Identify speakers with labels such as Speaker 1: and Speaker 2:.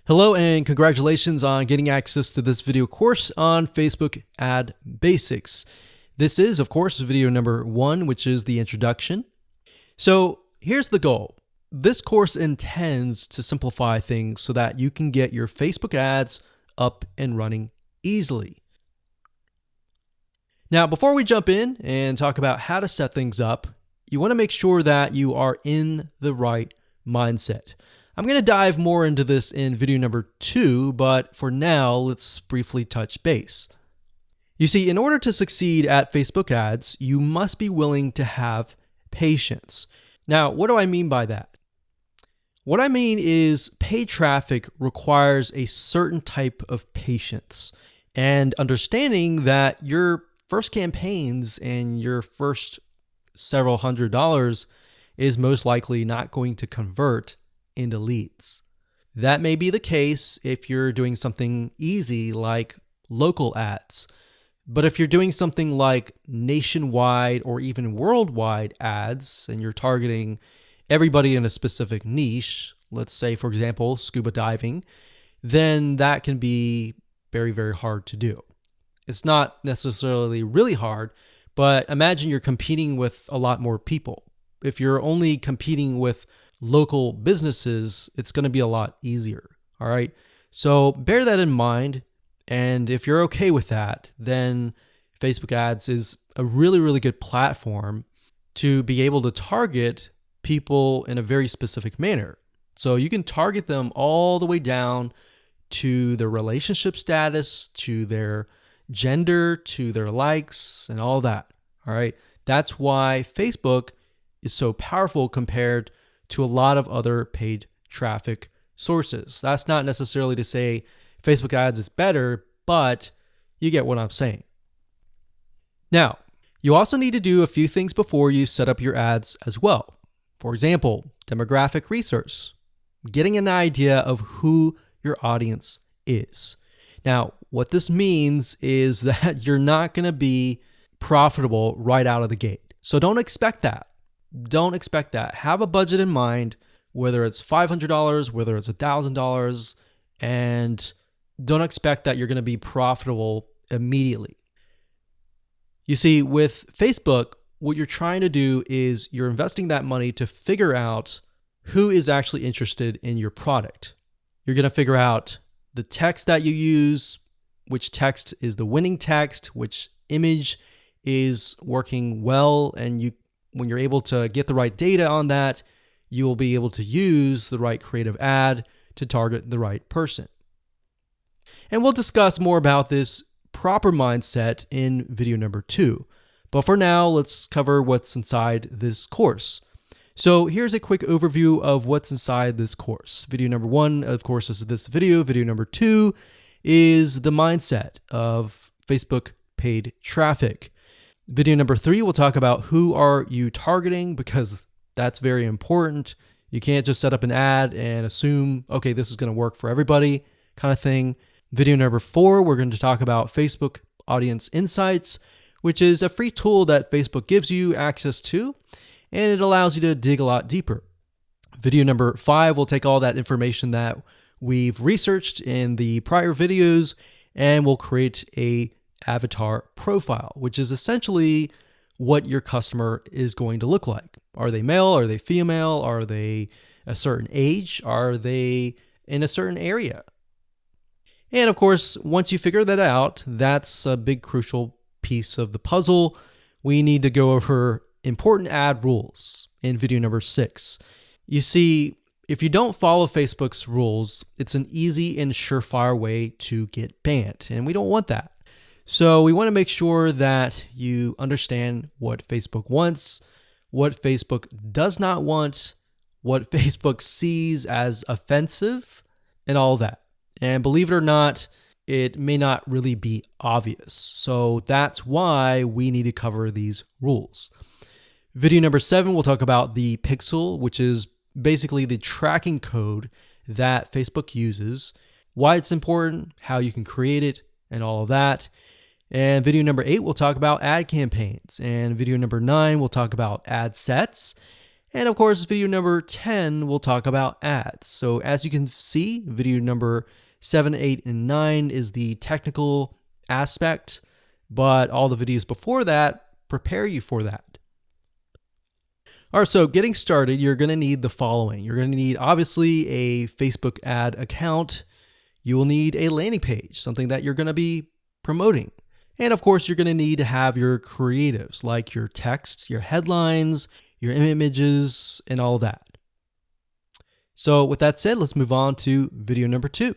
Speaker 1: Hello and congratulations on getting access to this video course on Facebook Ad Basics. This is, of course, video number 1, which is the introduction. So here's the goal. This course intends to simplify things so that you can get your Facebook ads up and running easily. Now, before we jump in and talk about how to set things up, you want to make sure that you are in the right mindset. I'm going to dive more into this in video number 2, but for now, let's briefly touch base. You see, in order to succeed at Facebook ads, you must be willing to have patience. Now, what do I mean by that? What I mean is paid traffic requires a certain type of patience and understanding that your first campaigns and your first several $100s is most likely not going to convert into leads. That may be the case if you're doing something easy like local ads. But if you're doing something like nationwide or even worldwide ads and you're targeting everybody in a specific niche, let's say, for example, scuba diving, then that can be very, very hard to do. It's not necessarily really hard, but imagine you're competing with a lot more people. If you're only competing with local businesses, it's going to be a lot easier. All right. So bear that in mind. And if you're okay with that, then Facebook ads is a really, really good platform to be able to target people in a very specific manner. So you can target them all the way down to their relationship status, to their gender, to their likes, and all that. All right. That's why Facebook is so powerful compared to a lot of other paid traffic sources. That's not necessarily to say Facebook ads is better, but you get what I'm saying. Now, you also need to do a few things before you set up your ads as well. For example, demographic research, getting an idea of who your audience is. Now, what this means is that you're not going to be profitable right out of the gate. So don't expect that. Don't expect that. Have a budget in mind, whether it's $500, whether it's $1,000, and don't expect that you're going to be profitable immediately. You see, with Facebook, what you're trying to do is you're investing that money to figure out who is actually interested in your product. You're going to figure out the text that you use, which text is the winning text, which image is working well, and when you're able to get the right data on that, you will be able to use the right creative ad to target the right person. And we'll discuss more about this proper mindset in video number 2. But for now, let's cover what's inside this course. So here's a quick overview of what's inside this course. Video number 1, of course, is this video. Video number 2 is the mindset of Facebook paid traffic. Video number 3, we'll talk about who are you targeting, because that's very important. You can't just set up an ad and assume, okay, this is going to work for everybody kind of thing. Video number 4, we're going to talk about Facebook Audience Insights, which is a free tool that Facebook gives you access to, and it allows you to dig a lot deeper. Video number 5, we'll take all that information that we've researched in the prior videos, and we'll create a avatar profile, which is essentially what your customer is going to look like. Are they male? Are they female? Are they a certain age? Are they in a certain area? And of course, once you figure that out, that's a big crucial piece of the puzzle. We need to go over important ad rules in video number 6. You see, if you don't follow Facebook's rules, it's an easy and surefire way to get banned, and we don't want that. So we want to make sure that you understand what Facebook wants, what Facebook does not want, what Facebook sees as offensive, and all that. And believe it or not, it may not really be obvious. So that's why we need to cover these rules. Video number 7, we'll talk about the pixel, which is basically the tracking code that Facebook uses, why it's important, how you can create it, and all of that. And video number 8, we'll talk about ad campaigns. And video number 9, we'll talk about ad sets, And of course, video number 10 will talk about ads. So as you can see, video number 7, 8, and 9 is the technical aspect, but all the videos before that prepare you for that. All right, so getting started, you're going to need the following. You're going to need, obviously, a Facebook ad account. You will need a landing page, something that you're going to be promoting. And of course, you're going to need to have your creatives, like your text, your headlines, your images, and all that. So with that said, let's move on to video number 2.